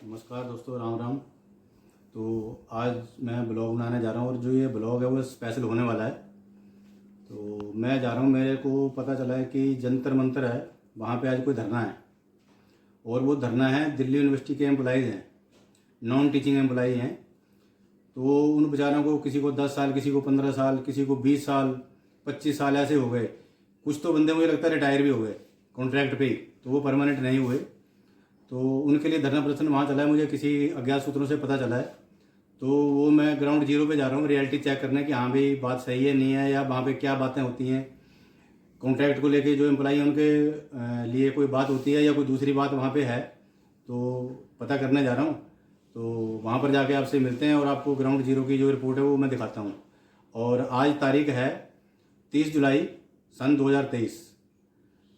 नमस्कार दोस्तों, राम राम। तो आज मैं ब्लॉग बनाने जा रहा हूँ और जो ये ब्लॉग है वो स्पेशल होने वाला है। तो मैं जा रहा हूँ, मेरे को पता चला है कि जंतर मंतर है, वहाँ पे आज कोई धरना है। और वो धरना है दिल्ली यूनिवर्सिटी के एम्प्लॉइज़ हैं, नॉन टीचिंग एम्प्लॉई हैं। तो उन बेचारों को किसी को 10 साल, किसी को 15 साल, किसी को 20 साल, 25 साल ऐसे हो गए। कुछ तो बंदे मुझे लगता है रिटायर भी हो गए कॉन्ट्रैक्ट पे ही, तो वो परमानेंट नहीं हुए। तो उनके लिए धरना प्रदर्शन वहाँ चला है, मुझे किसी अज्ञात सूत्रों से पता चला है। तो वो मैं ग्राउंड जीरो पे जा रहा हूँ रियलिटी चेक करने कि हाँ भाई बात सही है नहीं है, या वहाँ पे क्या बातें होती हैं कॉन्ट्रैक्ट को लेके, जो एम्प्लॉई उनके लिए कोई बात होती है या कोई दूसरी बात वहाँ पे है। तो पता करने जा रहा हूँ। तो वहाँ पर जाके आपसे मिलते हैं और आपको ग्राउंड जीरो की जो रिपोर्ट है वो मैं दिखाता हूँ। और आज तारीख है 30 जुलाई सन 2023।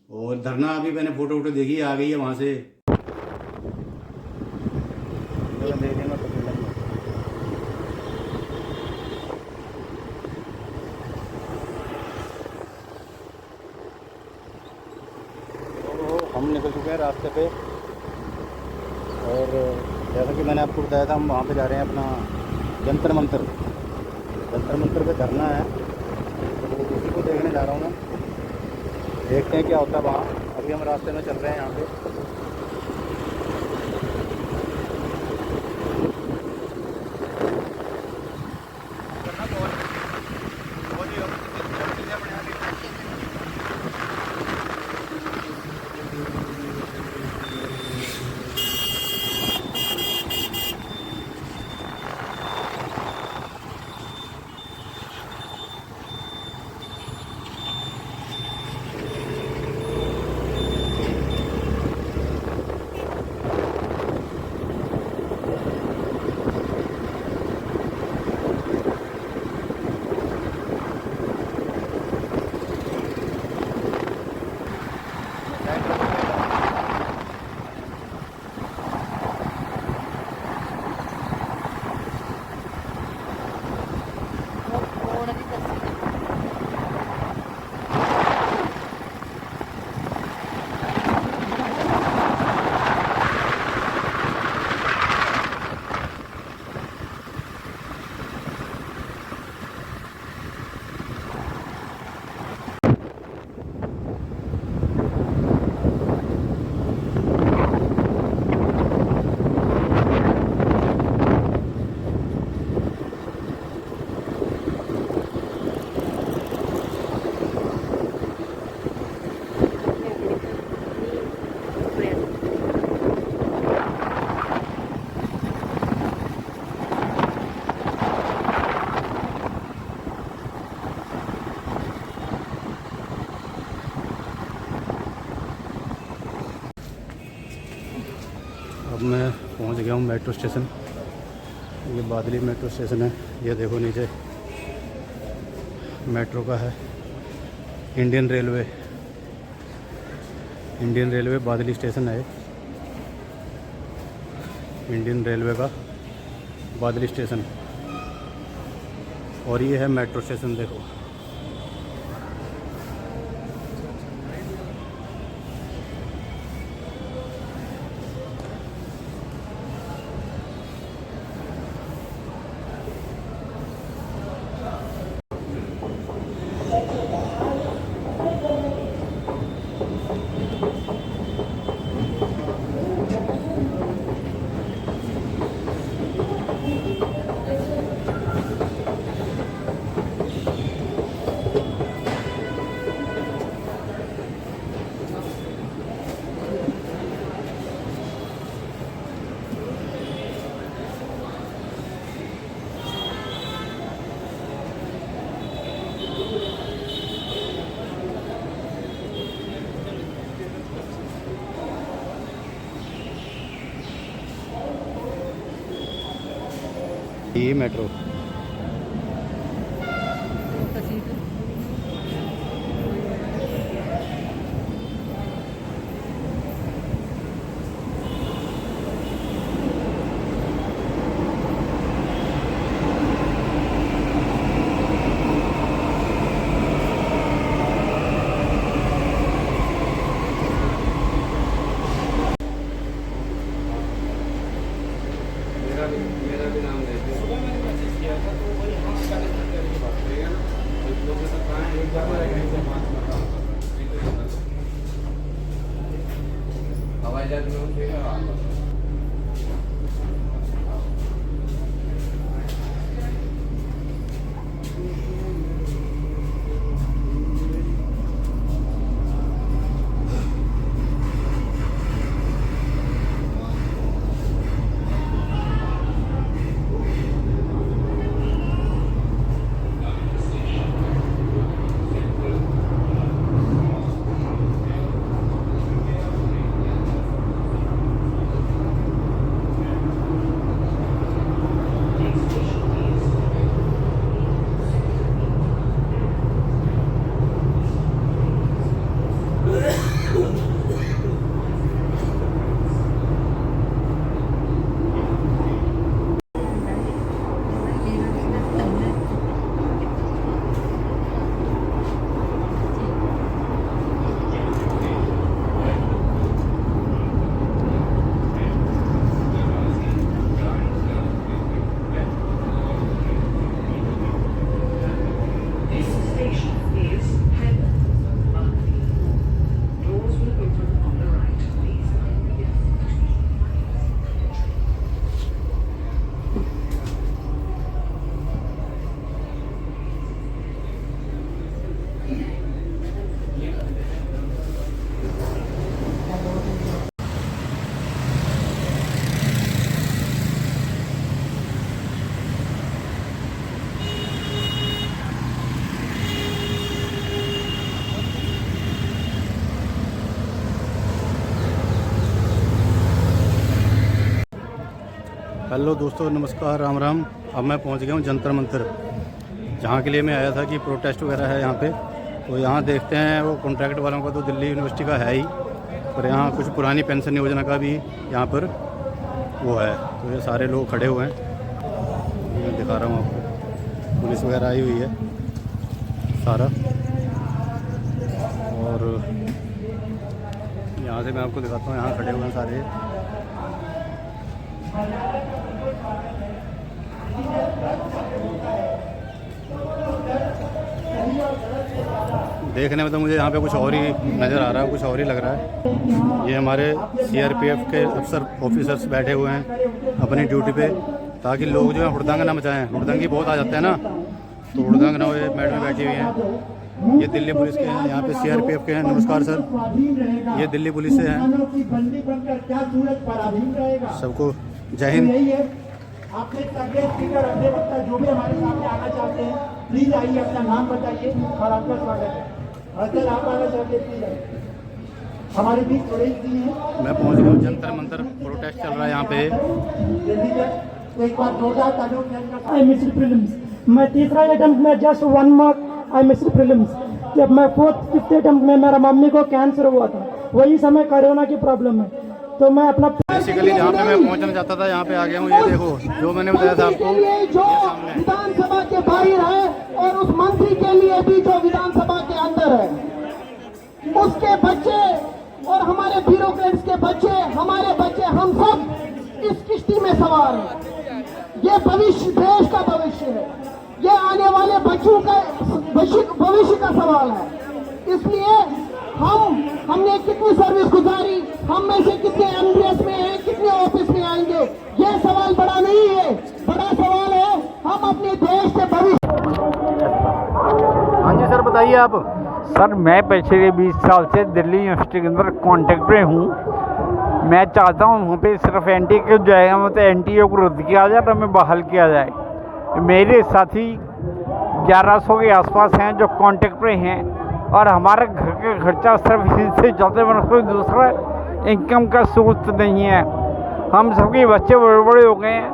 और धरना अभी मैंने फ़ोटो वोटो देखी, आ गई है वहाँ से। हम निकल चुके हैं रास्ते पे, और जैसा कि मैंने आपको बताया था हम वहाँ पे जा रहे हैं अपना जंतर मंतर पे धरना है। तो उसी को देखने जा रहा हूँ मैं, देखते हैं क्या होता है वहाँ। अभी हम रास्ते में चल रहे हैं यहाँ पे। अब मैं पहुंच गया हूं मेट्रो स्टेशन। ये बादली मेट्रो स्टेशन है, ये देखो नीचे मेट्रो का है। इंडियन रेलवे बादली स्टेशन है, इंडियन रेलवे का बादली स्टेशन। और ये है मेट्रो स्टेशन, देखो। ये मेट्रो मेरा भी नाम लेते हैं। सुबह मैंने मैसेज किया था तो वही हाँ कनेक्ट करने की बात करेगा ना, एक लोग से कहाँ एक बार रहेगा 5 बताओ हवाई जहाज में उठेगा। हेलो दोस्तों, नमस्कार, राम राम। अब मैं पहुंच गया हूं जंतर मंतर, जहां के लिए मैं आया था कि प्रोटेस्ट वगैरह है यहाँ पे। तो यहाँ देखते हैं, वो कॉन्ट्रैक्ट वालों का तो दिल्ली यूनिवर्सिटी का है ही, पर यहाँ कुछ पुरानी पेंशन योजना का भी यहाँ पर वो है। तो ये सारे लोग खड़े हुए हैं, मैं दिखा रहा हूँ आपको। पुलिस वगैरह आई हुई है सारा, और यहाँ से मैं आपको दिखाता हूँ, यहाँ खड़े हुए हैं सारे। देखने में तो मुझे यहाँ पे कुछ और ही नज़र आ रहा है, कुछ और ही लग रहा है। ये हमारे सीआरपीएफ के अफसर ऑफिसर्स बैठे हुए हैं अपनी ड्यूटी पे, ताकि लोग जो है हुड़दंग ना मचाएं। हुड़दंगी बहुत आ जाते हैं ना, तो हुड़दंग ना हो। मैडम बैठी हुई हैं, ये दिल्ली पुलिस के हैं, यहाँ पे सीआरपीएफ के हैं। नमस्कार सर, ये दिल्ली पुलिस से हैं। सबको जय हिंद। आपने स्पीकर अगले वक्ता जो भी हमारे सामने आना चाहते हैं, प्लीज आइए, अपना नाम बताइए और आपका स्वागत है। सर आप आना चाहते हैं, प्लीज आइए। हमारे बीच थोड़े ही हैं। मैं पहुंच गया हूँ जंतर मंतर, प्रोटेस्ट चल रहा है यहाँ पे। जल्दी से एक बार जोरदार तालियों। I missed prelims. मैं तीसरा अटेम्प्ट में just 1 mark I missed prelims. जब मैं 4th 5th अटेम्प्ट में मेरा मम्मी को कैंसर हुआ था, वही समय कोरोना की प्रॉब्लम है, तो मैं अपना बेसिकली जहाँ पे मैं पहुँचना चाहता था यहाँ पे आ गया हूँ। ये देखो, जो मैंने बताया था आपको, जो विधानसभा के बाहर है और उस मंत्री के लिए भी जो विधानसभा के अंदर है, उसके बच्चे और हमारे ब्यूरोक्रेट्स के बच्चे, हमारे बच्चे, हम सब इस किश्ती में सवार हैं। ये भविष्य, देश का भविष्य है, ये आने वाले बच्चों का भविष्य का सवाल है। इसलिए हमने कितनी सर्विस गुजारी, हम में से कितने एमडीएस में हैं, कितने ऑफिस में आएंगे, ये सवाल बड़ा नहीं है। बड़ा सवाल है हम अपने देश के भविष्य। हाँ जी सर, बताइए आप। सर मैं पिछले 20 साल से दिल्ली यूनिवर्सिटी के अंदर कॉन्टेक्ट में हूँ। मैं चाहता हूँ वहाँ पे सिर्फ एनटी की जाएगा, मतलब एनटीओ को रद्द किया जाए और हमें बहाल किया जाए। मेरे साथी 1100 के आसपास हैं जो कॉन्टेक्ट में हैं, और हमारे घर का खर्चा सिर्फ इसी चलते, मतलब कोई दूसरा इनकम का स्रोत नहीं है। हम सबके बच्चे बड़े बड़े हो गए हैं,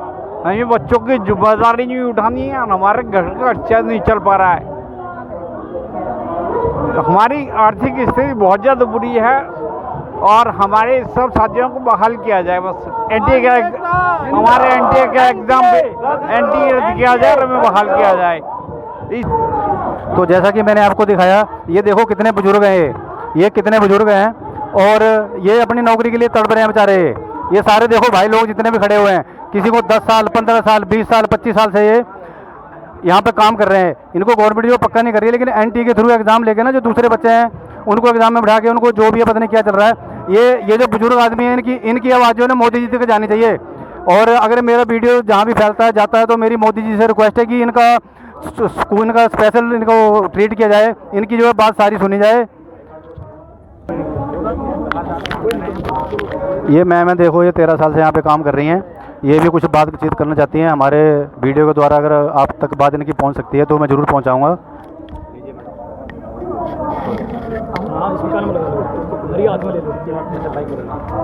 हमें बच्चों की जिम्मेदारी नहीं उठानी है, और हमारे घर का खर्चा नहीं चल पा रहा है। हमारी आर्थिक स्थिति बहुत ज़्यादा बुरी है, और हमारे सब साथियों को बहाल किया जाए। बस एनटी का हमारे एनटी का एग्जाम एनटी रद्द किया जाए और हमें बहाल किया जाए। तो जैसा कि मैंने आपको दिखाया, ये देखो कितने बुजुर्ग हैं, ये कितने बुजुर्ग हैं, और ये अपनी नौकरी के लिए तड़प रहे हैं बेचारे। ये सारे देखो भाई लोग जितने भी खड़े हुए हैं, किसी को 10 साल 15 साल 20 साल 25 साल से ये यहाँ पे काम कर रहे हैं। इनको गवर्नमेंट जो पक्का नहीं कर रही है, लेकिन एनटी के थ्रू एग्जाम लेके ना जो दूसरे बच्चे हैं उनको एग्जाम में बिठा के उनको जो भी है पता नहीं क्या चल रहा है। ये जो बुजुर्ग आदमी है इनकी आवाज़ जो है ना मोदी जी तक जानी चाहिए। और अगर मेरा वीडियो जहाँ भी फैलता है जाता है तो मेरी मोदी जी से रिक्वेस्ट है कि इनका स्कूल का स्पेशल इनको ट्रीट किया जाए, इनकी जो है बात सारी सुनी जाए। ये मैम है देखो, ये 13 साल से यहाँ पे काम कर रही हैं। ये भी कुछ बातचीत करना चाहती हैं हमारे वीडियो के द्वारा। अगर आप तक बात इनकी पहुँच सकती है तो मैं ज़रूर पहुँचाऊँगा।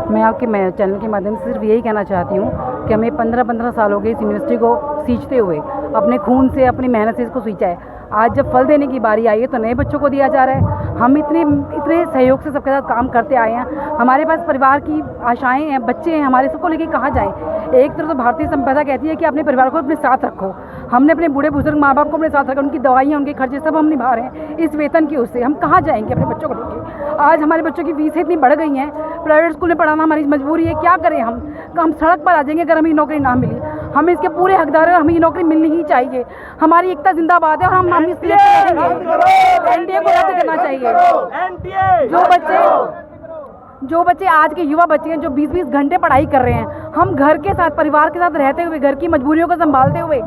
मैं आपके चैनल के माध्यम से सिर्फ यही कहना चाहती हूँ कि हमें 15-15 साल हो गए इस यूनिवर्सिटी को सींचते हुए, अपने खून से अपनी मेहनत से इसको सींचा है। आज जब फल देने की बारी आई है तो नए बच्चों को दिया जा रहा है। हम इतने सहयोग से सबके साथ काम करते आए हैं। हमारे पास परिवार की आशाएं हैं, बच्चे हैं हमारे, सबको लेके कहाँ जाएं। एक तरफ तो भारतीय संप्रदा कहती है कि अपने परिवार को अपने साथ रखो। हमने अपने बूढ़े बुजुर्ग माँ बाप को अपने साथ रखा, उनकी दवाइयाँ उनके खर्चे सब हम निभा रहे हैं इस वेतन की उससे। हम कहाँ जाएंगे अपने बच्चों को लेके। आज हमारे बच्चों की फीसें इतनी बढ़ गई हैं, प्राइवेट स्कूल में पढ़ाना हमारी मजबूरी है। क्या करें हम सड़क पर आ जाएंगे अगर हमें नौकरी ना मिली। हम इसके पूरे हकदार हैं, हमें ये नौकरी मिलनी ही चाहिए। हमारी एकता जिंदाबाद है और हम इसलिए एनडीए को रद्द करना चाहिए। जो बच्चे आज के युवा बच्चे हैं जो 20-20 घंटे पढ़ाई कर रहे हैं, हम घर के साथ परिवार के साथ रहते हुए घर की मजबूरियों को संभालते हुए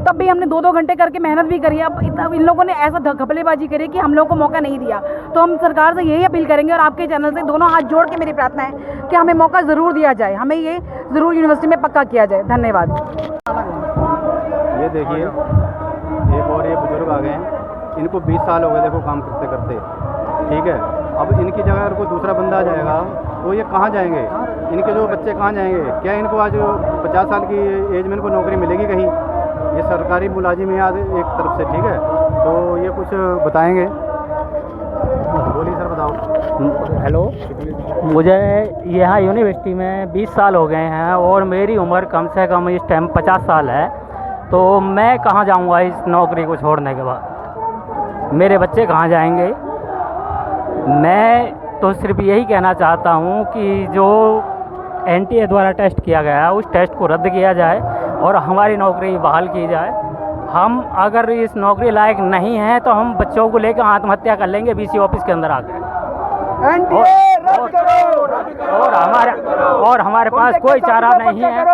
तब भी हमने 2-2 घंटे करके मेहनत भी करी। अब इन लोगों ने ऐसा घपलेबाजी करी कि हम लोगों को मौका नहीं दिया। तो हम सरकार से यही अपील करेंगे और आपके चैनल से दोनों हाथ जोड़ के मेरी प्रार्थना है कि हमें मौका ज़रूर दिया जाए, हमें ये ज़रूर यूनिवर्सिटी में पक्का किया जाए। धन्यवाद। ये देखिए एक और ये बुजुर्ग आ गए हैं, इनको 20 साल हो गए देखो काम करते करते, ठीक है। अब इनकी जगह अगर कोई दूसरा बंदा आ जाएगा तो ये कहाँ जाएंगे, इनके जो बच्चे कहाँ जाएंगे। क्या इनको आज 50 साल की एज में इनको नौकरी मिलेगी कहीं? ये सरकारी मुलाजिम है आज एक तरफ से, ठीक है। तो ये कुछ बताएंगे, बोलिए सर बताओ। हेलो, मुझे यहाँ यूनिवर्सिटी में 20 साल हो गए हैं और मेरी उम्र कम से कम इस टाइम 50 साल है। तो मैं कहाँ जाऊँगा इस नौकरी को छोड़ने के बाद? मेरे बच्चे कहाँ जाएंगे? मैं तो सिर्फ यही कहना चाहता हूँ कि जो एनटीए द्वारा टेस्ट किया गया है उस टेस्ट को रद्द किया जाए और हमारी नौकरी बहाल की जाए। हम अगर इस नौकरी लायक नहीं हैं तो हम बच्चों को लेकर आत्महत्या कर लेंगे बीसी ऑफिस के अंदर आकर। और हमारे पास कोई चारा नहीं है।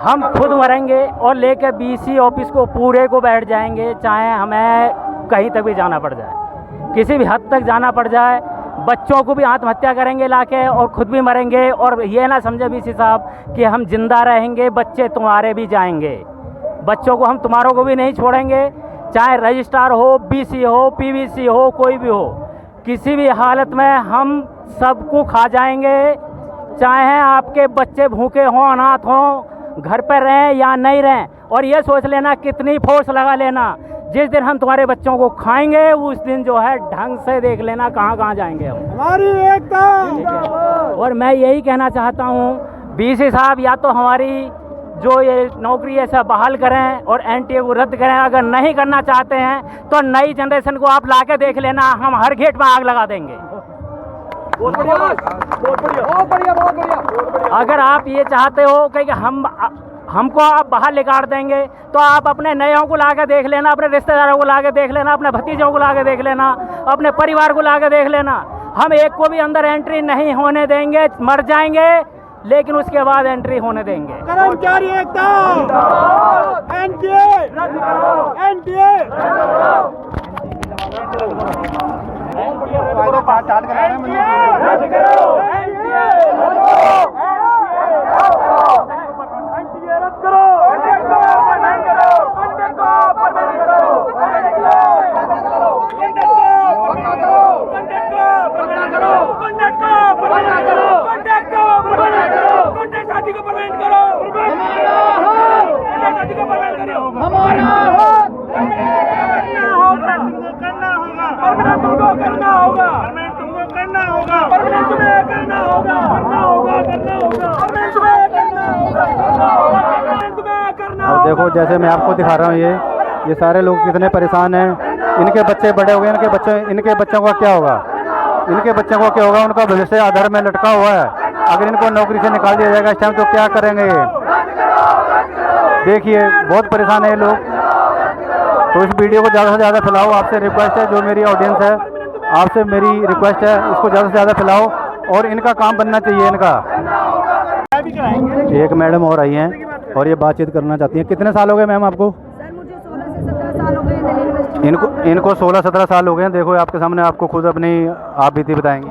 हम खुद मरेंगे और लेकर बीसी ऑफिस को पूरे को बैठ जाएंगे, चाहे हमें कहीं तक भी जाना पड़ जाए, किसी भी हद तक जाना पड़ जाए। बच्चों को भी आत्महत्या करेंगे लाके और खुद भी मरेंगे। और ये ना समझे बीसी साहब कि हम जिंदा रहेंगे, बच्चे तुम्हारे भी जाएंगे। बच्चों को हम तुम्हारों को भी नहीं छोड़ेंगे, चाहे रजिस्ट्रार हो, बीसी हो, पीवीसी हो, कोई भी हो, किसी भी हालत में हम सबको खा जाएंगे। चाहे आपके बच्चे भूखे हों, अनाथ हों, घर पर रहें या नहीं रहें। और ये सोच लेना, कितनी फोर्स लगा लेना, जिस दिन हम तुम्हारे बच्चों को खाएंगे उस दिन जो है ढंग से देख लेना कहाँ कहाँ जाएंगे हम। हमारी एकता। और मैं यही कहना चाहता हूँ बीसी साहब, या तो हमारी जो ये नौकरी है सब बहाल करें और एनटीए को रद्द करें। अगर नहीं करना चाहते हैं तो नई जनरेशन को आप ला के देख लेना, हम हर गेट में आग लगा देंगे। बहुत बढ़िया, बहुत बढ़िया, बहुत बढ़िया। अगर आप ये चाहते हो कि हमको आप बाहर निकाल देंगे तो आप अपने नयों को ला के देख लेना, अपने रिश्तेदारों को ला के देख लेना, अपने भतीजों को ला के देख लेना, अपने परिवार को ला के देख लेना। हम एक को भी अंदर एंट्री नहीं होने देंगे, मर जाएंगे लेकिन उसके बाद एंट्री होने देंगे। कर्मचारी एकता, एनटीए रद्द करो, एनटीए अब देखो जैसे मैं आपको दिखा रहा हूँ, ये सारे लोग कितने परेशान हैं। इनके बच्चे बड़े हो गए, इनके बच्चों का क्या होगा? इनके बच्चों को क्या होगा? उनका भविष्य आधार में लटका हुआ है। अगर इनको नौकरी से निकाल दिया जाएगा इस टाइम तो क्या करेंगे ये? देखिए बहुत परेशान है ये लोग। तो इस वीडियो को ज़्यादा से ज़्यादा फैलाओ, आपसे रिक्वेस्ट है, जो मेरी ऑडियंस है आपसे मेरी रिक्वेस्ट है, इसको ज़्यादा से ज़्यादा फैलाओ और इनका काम बनना चाहिए इनका। एक मैडम और आई हैं और ये बातचीत करना चाहती हैं। कितने साल हो गए मैम आपको? सर मुझे 16 से 17 साल हो गए दिल्ली यूनिवर्सिटी। इनको 16-17 साल हो गए हैं। देखो आपके सामने, आपको खुद अपनी आप बीती बताएंगी।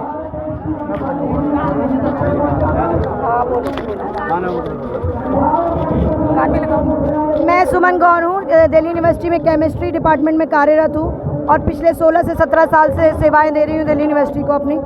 मैं सुमन गौर हूँ, दिल्ली यूनिवर्सिटी में केमिस्ट्री डिपार्टमेंट में कार्यरत हूँ और पिछले 16 से 17 साल से सेवाएं दे रही हूँ दिल्ली यूनिवर्सिटी को अपनी।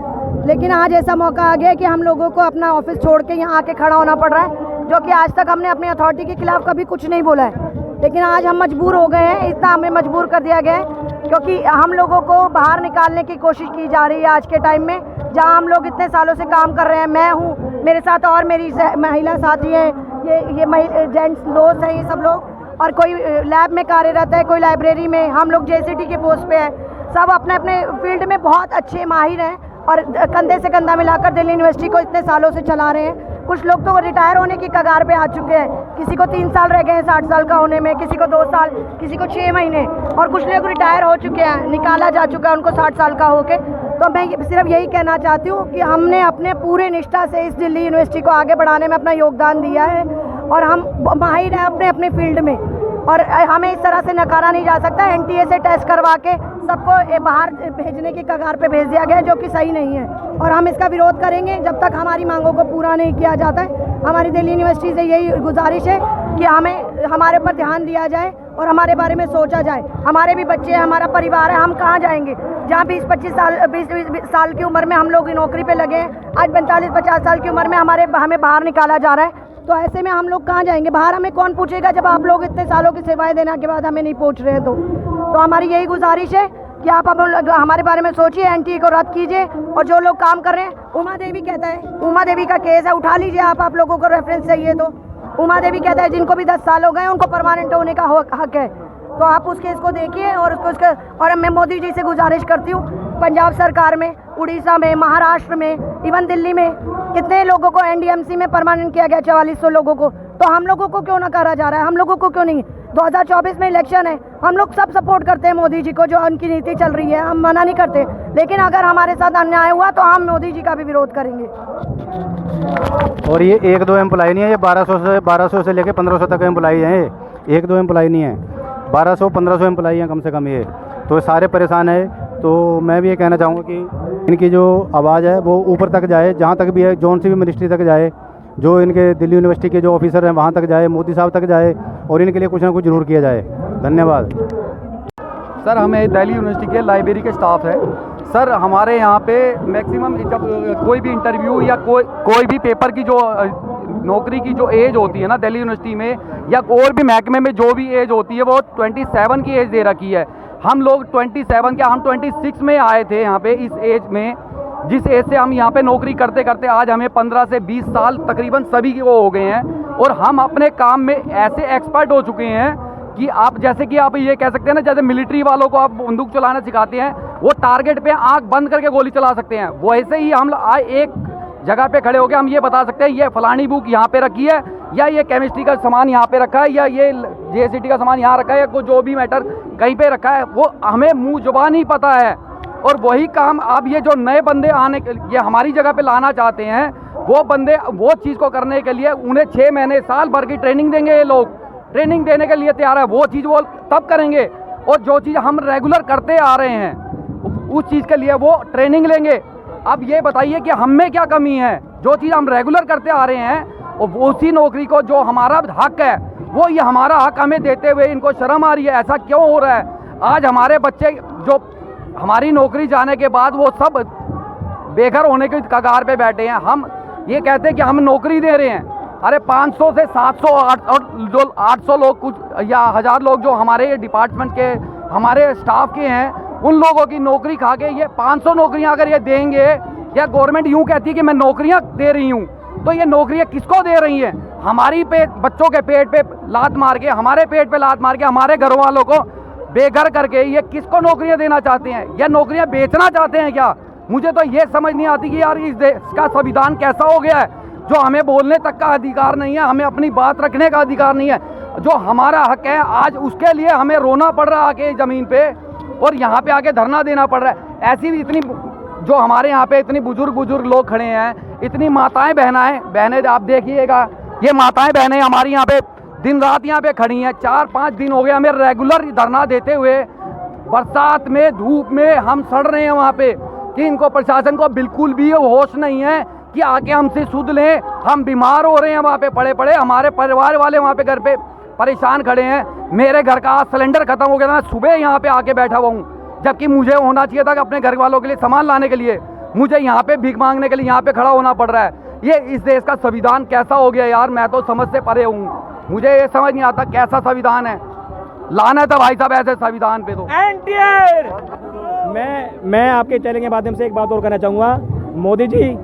लेकिन आज ऐसा मौका आ गया कि हम लोगों को अपना ऑफिस छोड़ के यहाँ आके खड़ा होना पड़ रहा है, जो कि आज तक हमने अपनी अथॉरिटी के खिलाफ कभी कुछ नहीं बोला है। लेकिन आज हम मजबूर हो गए हैं, इतना हमें मजबूर कर दिया गया है क्योंकि हम लोगों को बाहर निकालने की कोशिश की जा रही है आज के टाइम में, जहाँ हम लोग इतने सालों से काम कर रहे हैं। मैं हूँ, मेरे साथ और मेरी महिला साथी हैं, ये जेंट्स दोस्त हैं, ये सब लोग, और कोई लैब में कार्यरत है, कोई लाइब्रेरी में, हम लोग JCT के पोस्ट पे हैं। सब अपने अपने फील्ड में बहुत अच्छे माहिर हैं और कंधे से कंधा मिलाकर दिल्ली यूनिवर्सिटी को इतने सालों से चला रहे हैं। कुछ लोग तो रिटायर होने की कगार पे आ चुके हैं, किसी को 3 साल रह गए हैं 60 साल का होने में, किसी को 2 साल, किसी को 6 महीने, और कुछ लोग रिटायर हो चुके हैं, निकाला जा चुका है उनको 60 साल का होके। तो मैं सिर्फ यही कहना चाहती हूँ कि हमने अपने पूरे निष्ठा से इस दिल्ली यूनिवर्सिटी को आगे बढ़ाने में अपना योगदान दिया है और हम माहिर हैं अपने अपने फील्ड में, और हमें इस तरह से नकारा नहीं जा सकता। NTA से टेस्ट करवा के सबको बाहर भेजने की कगार पे भेज दिया गया है, जो कि सही नहीं है, और हम इसका विरोध करेंगे जब तक हमारी मांगों को पूरा नहीं किया जाता है। हमारी दिल्ली यूनिवर्सिटी से यही गुजारिश है कि हमारे ऊपर ध्यान दिया जाए और हमारे बारे में सोचा जाए। हमारे भी बच्चे हैं, हमारा परिवार है, हम कहाँ जाएंगे? जहाँ 20-25 साल की उम्र में हम लोग नौकरी पे लगे हैं, आज 45-50 साल की उम्र में हमें बाहर निकाला जा रहा है। तो ऐसे में हम लोग कहाँ जाएंगे? बाहर हमें कौन पूछेगा जब आप लोग इतने सालों की सेवाएं देने के बाद हमें नहीं पूछ रहे? तो हमारी यही गुजारिश है कि आप हमारे बारे में सोचिए, NTA को रद्द कीजिए, और जो लोग काम कर रहे हैं, उमा देवी कहता है, उमा देवी का केस है, उठा लीजिए आप लोगों को रेफरेंस चाहिए तो। उमा देवी कहता है जिनको भी 10 साल हो गए उनको परमानेंट होने का हक है, तो आप उस केस को देखिए। और मैं मोदी जी से गुजारिश करती हूँ, पंजाब सरकार में, उड़ीसा में, महाराष्ट्र में, इवन दिल्ली में कितने लोगों को NDMC में परमानेंट किया गया, 4400 लोगों को, तो हम लोगों को क्यों ना करा जा रहा है? हम लोगों को क्यों नहीं? 2024 में इलेक्शन है, हम लोग सब सपोर्ट करते हैं मोदी जी को, जो उनकी नीति चल रही है, हम मना नहीं करते, लेकिन अगर हमारे साथ अन्याय हुआ तो हम मोदी जी का भी विरोध करेंगे। और ये 1-2 एम्प्लॉय नहीं है, ये 1200 से लेकर 1500 तक एम्प्लॉय हैं। ये 1-2 एम्प्लॉय नहीं है, 1200-1500 एम्प्लॉय हैं कम से कम ये। तो सारे परेशान है। तो मैं भी ये कहना चाहूँगा कि इनकी जो आवाज़ है वो ऊपर तक जाए, जहाँ तक भी है, जौन सी भी मिनिस्ट्री तक जाए, जो इनके दिल्ली यूनिवर्सिटी के जो ऑफिसर हैं वहाँ तक जाए, मोदी साहब तक जाए, और इनके लिए कुछ ना कुछ जरूर किया जाए। धन्यवाद। सर, हमें दिल्ली यूनिवर्सिटी के लाइब्रेरी के स्टाफ है। सर, हमारे यहाँ पे मैक्सिमम जब कोई भी इंटरव्यू या कोई भी पेपर की जो नौकरी की जो एज होती है ना दिल्ली यूनिवर्सिटी में, या और भी महकमे में जो भी एज होती है, वो 27 की एज दे रखी है। हम लोग 27 क्या, हम 26 में आए थे यहाँ पे, इस एज में, जिस एज से हम यहाँ पे नौकरी करते करते आज हमें 15 से 20 साल तकरीबन सभी के वो हो गए हैं, और हम अपने काम में ऐसे एक्सपर्ट हो चुके हैं कि आप जैसे कि आप ये कह सकते हैं ना, जैसे मिलिट्री वालों को आप बंदूक चलाना सिखाते हैं, वो टारगेट पे आंख बंद करके गोली चला सकते हैं, वैसे ही हम एक जगह पे खड़े होकर हम ये बता सकते हैं ये फलानी बुक यहाँ पे रखी है, या ये केमिस्ट्री का सामान यहाँ पे रखा है, या ये JCT का सामान यहाँ रखा है, या कोई जो भी मैटर कहीं पे रखा है, वो हमें मुँह जुबान ही पता है। और वही काम अब ये जो नए बंदे ये हमारी जगह पे लाना चाहते हैं, वो बंदे वो चीज़ को करने के लिए उन्हें 6 महीने साल भर की ट्रेनिंग देंगे। ये लोग ट्रेनिंग देने के लिए तैयार है, वो चीज़ वो तब करेंगे, और जो चीज़ हम रेगुलर करते आ रहे हैं उस चीज़ के लिए वो ट्रेनिंग लेंगे। अब ये बताइए कि हम में क्या कमी है? जो चीज़ हम रेगुलर करते आ रहे हैं, और उसी नौकरी को जो हमारा हक है, वो ये हमारा हक हमें देते हुए इनको शर्म आ रही है। ऐसा क्यों हो रहा है? आज हमारे बच्चे जो हमारी नौकरी जाने के बाद वो सब बेघर होने की कगार पे बैठे हैं। हम ये कहते हैं कि हम नौकरी दे रहे हैं, अरे 500 से 700 और जो 800 लोग कुछ या 1000 लोग जो हमारे डिपार्टमेंट के हमारे स्टाफ के हैं, उन लोगों की नौकरी खा के ये 500 नौकरियां अगर ये देंगे, या गवर्नमेंट यूँ कहती है कि मैं नौकरियां दे रही हूँ, तो ये नौकरियां किसको दे रही हैं? हमारी बच्चों के पेट पे लात मार के, हमारे पेट पे लात मार के, हमारे घर वालों को बेघर करके ये किसको नौकरियां देना चाहते हैं? या नौकरियां बेचना चाहते हैं क्या? मुझे तो ये समझ नहीं आती कि यार इस देश का संविधान कैसा हो गया है जो हमें बोलने तक का अधिकार नहीं है, हमें अपनी बात रखने का अधिकार नहीं है, जो हमारा हक है, आज उसके लिए हमें रोना पड़ रहा है आके ज़मीन पे और यहाँ पे आके धरना देना पड़ रहा है। ऐसी भी इतनी जो हमारे यहाँ पे इतनी बुजुर्ग लोग खड़े हैं, इतनी माताएं बहनें आप देखिएगा, ये माताएं बहनें हमारी यहाँ पे दिन रात यहाँ पे खड़ी हैं। 4-5 दिन हो गए हमें रेगुलर धरना देते हुए, बरसात में धूप में हम सड़ रहे हैं वहाँ पे, कि इनको प्रशासन को बिल्कुल भी होश नहीं है कि आके हमसे सुध लें। हम बीमार हो रहे हैं वहाँ पे पड़े, हमारे परिवार वाले वहाँ पे घर पे परेशान खड़े हैं। मेरे घर का आज सिलेंडर खत्म हो गया था, मैं सुबह यहाँ पे आके बैठा हुआ हूँ, जबकि मुझे होना चाहिए था कि अपने घर वालों के लिए सामान लाने के लिए, मुझे यहाँ पे भीख मांगने के लिए यहाँ पे खड़ा होना पड़ रहा है। ये इस देश का संविधान कैसा हो गया यार, मैं तो समझ से परे हूँ, मुझे ये समझ नहीं आता कैसा संविधान है। लानत है भाई साहब ऐसे संविधान पे। तो मैं आपके चैनल के माध्यम से एक बात और कहना चाहूँगा, मोदी जी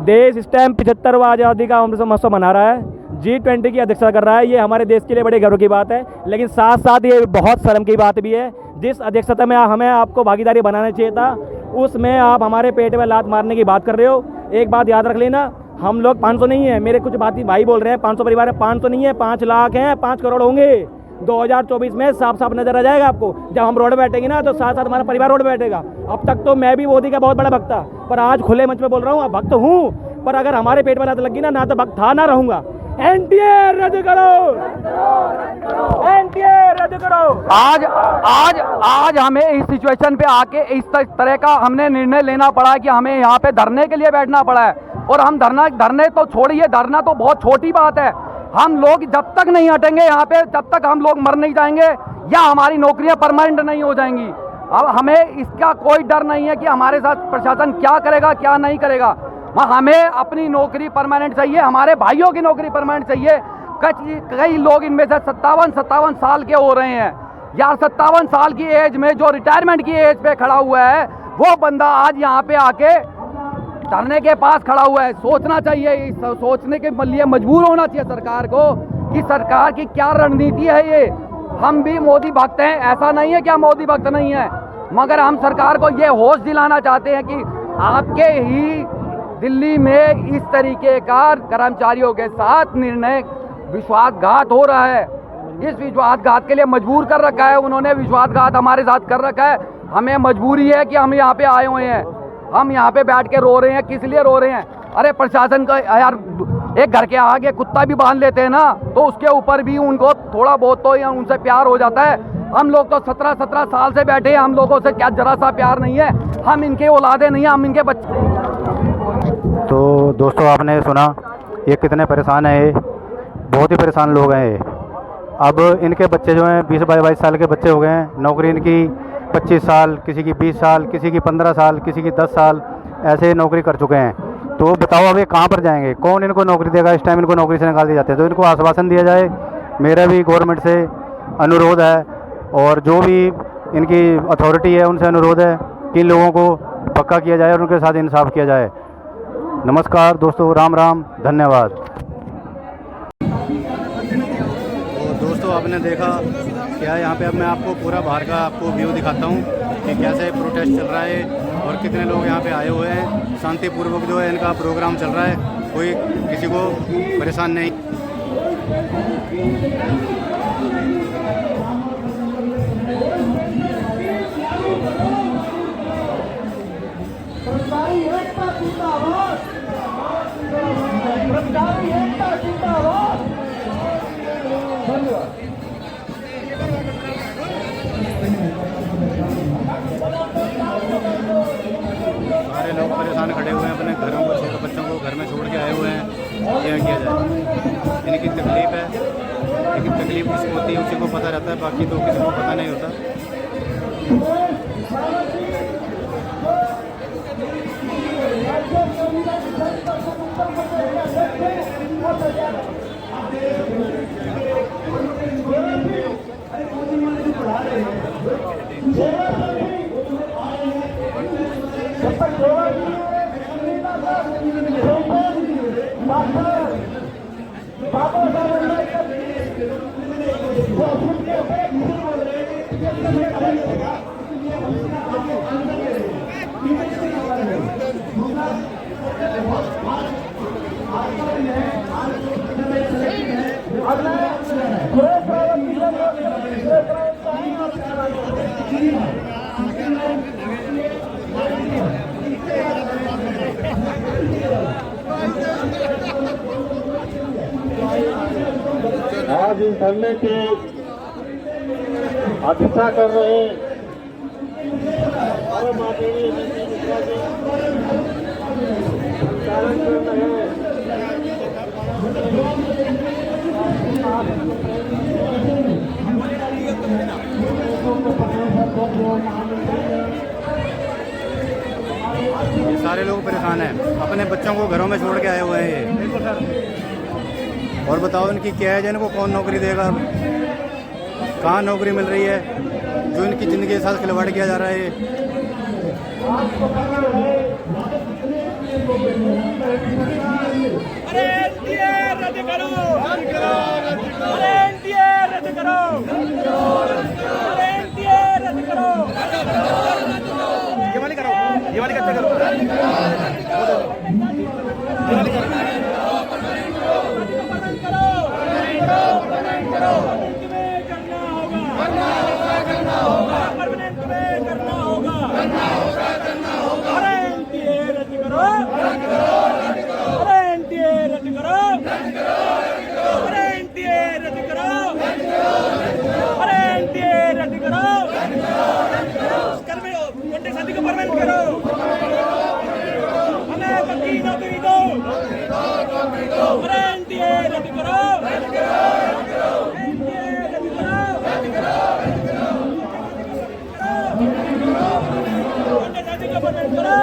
देश इस टाइम 75वां आज़ादी का अमृत महोत्सव मना रहा है, G20 की अध्यक्षता कर रहा है, ये हमारे देश के लिए बड़े गर्व की बात है, लेकिन साथ साथ ये बहुत शर्म की बात भी है। जिस अध्यक्षता में हमें आपको भागीदारी बनाना चाहिए था, उसमें आप हमारे पेट में लात मारने की बात कर रहे हो। एक बात याद रख लेना, हम लोग 500 नहीं है, मेरे कुछ भाई बोल रहे हैं 500 परिवार है, 500 नहीं है 5 लाख हैं, 5 करोड़ होंगे। 2024 में साफ साफ नजर आ जाएगा आपको। जब हम रोड बैठेंगे ना तो साथ साथ हमारा परिवार रोड बैठेगा। अब तक तो मैं भी मोदी का बहुत बड़ा भक्त था, पर आज खुले मंच पे बोल रहा हूँ, भक्त हूँ, पर अगर हमारे पेट में लात लगी ना तो भक्त था ना रहूंगा। एनडीए रद्द करो, एनडीए रद्द करो। आज हमें इस सिचुएशन पे आके इस तरह का हमने निर्णय लेना पड़ा कि हमें यहाँ पे धरने के लिए बैठना पड़ा है। और हम धरने तो छोड़िए, धरना तो बहुत छोटी बात है, हम लोग जब तक नहीं हटेंगे यहाँ पे तब तक हम लोग मर नहीं जाएंगे या हमारी नौकरियां परमानेंट नहीं हो जाएंगी। अब हमें इसका कोई डर नहीं है कि हमारे साथ प्रशासन क्या करेगा क्या नहीं करेगा, हमें अपनी नौकरी परमानेंट चाहिए, हमारे भाइयों की नौकरी परमानेंट चाहिए। कई लोग इनमें से 57 साल के हो रहे हैं यार, 57 साल की एज में जो रिटायरमेंट की एज पे खड़ा हुआ है वो बंदा आज यहाँ पे आके धरने के पास खड़ा हुआ है। सोचना चाहिए, सोचने के लिए मजबूर होना चाहिए सरकार को कि सरकार की क्या रणनीति है ये। हम भी मोदी भक्त हैं, ऐसा नहीं है कि हम मोदी भक्त नहीं है, मगर हम सरकार को ये होश दिलाना चाहते हैं कि आपके ही दिल्ली में इस तरीके का कर्मचारियों के साथ निर्णय विश्वासघात हो रहा है। इस विश्वासघात के लिए मजबूर कर रखा है उन्होंने, विश्वासघात हमारे साथ कर रखा है। हमें मजबूरी है कि हम यहाँ पे आए हुए हैं, हम यहाँ पे बैठ के रो रहे हैं। किस लिए रो रहे हैं? अरे प्रशासन का यार, एक घर के आगे कुत्ता भी बांध लेते हैं ना तो उसके ऊपर भी उनको थोड़ा बहुत तो या उनसे प्यार हो जाता है। हम लोग तो 17 साल से बैठे हैं, हम लोगों से क्या जरा सा प्यार नहीं है? हम इनके औलादे नहीं है, हम इनके बच्चे। तो दोस्तों आपने सुना ये कितने परेशान हैं, ये बहुत ही परेशान लोग हैं ये। अब इनके बच्चे जो हैं 20-22 साल के बच्चे हो गए हैं, नौकरी इनकी 25 साल, किसी की 20 साल, किसी की 15 साल, किसी की 10 साल ऐसे नौकरी कर चुके हैं। तो बताओ अब ये कहाँ पर जाएंगे, कौन इनको नौकरी देगा? इस टाइम इनको नौकरी से निकाल दिए जाते हैं। तो इनको आश्वासन दिया जाए, मेरा भी गवर्नमेंट से अनुरोध है और जो भी इनकी अथॉरिटी है उनसे अनुरोध है कि इन लोगों को पक्का किया जाए और उनके साथ इंसाफ किया जाए। नमस्कार दोस्तों, राम राम, धन्यवाद। तो दोस्तों आपने देखा क्या यहाँ पे, अब मैं आपको पूरा बाहर का आपको व्यू दिखाता हूँ कि कैसे प्रोटेस्ट चल रहा है और कितने लोग यहाँ पे आए हुए हैं। शांतिपूर्वक जो है इनका प्रोग्राम चल रहा है, कोई किसी को परेशान नहीं। सारे लोग परेशान खड़े हुए हैं, अपने घरों को, छोटे बच्चों को घर में छोड़ के आए हुए हैं। क्या किया जाए, इनकी तकलीफ़ है, लेकिन तकलीफ किसको होती है उसी को पता रहता है, बाकी तो किसी को पता नहीं होता। दूसरा आज इस धरने की अध्यक्षता कर रहे ये सारे लोग परेशान हैं, अपने बच्चों को घरों में छोड़ के आए हुए हैं ये। और बताओ इनकी क्या है, इनको कौन नौकरी देगा, कहाँ नौकरी मिल रही है, जो इनकी ज़िंदगी के साथ खिलवाड़ किया जा रहा है ये। अरे एनडीए रद्द करो, अरे एनडीए रद्द करो, अरे एनडीए रद्द करो, ये वाली करो, ये वाली कैसे करो, परमानेंट में करना होगा, अरे एनडीए रद्द करो, अरे एनडीए रद्द करो, अरे एनडीए रद्द करो, अरे एनडीए रद्द करो, घंटे शादी को परमानेंट करो, हमें पक्की नौकरी दो, अरे एनडीए रद्द करो, एनडीए रद्द करो, घंटे शादी को परमानेंट करो।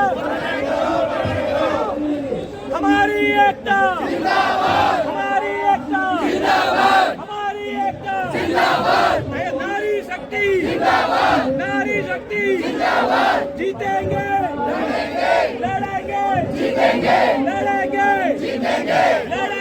हमारी एकता जिंदाबाद, हमारी एकता जिंदाबाद, हमारी एकता जिंदाबाद, नारी शक्ति जिंदाबाद, नारी शक्ति जिंदाबाद, जीतेंगे लड़ेंगे, जीतेंगे लड़ेंगे, जीतेंगे लड़ेंगे।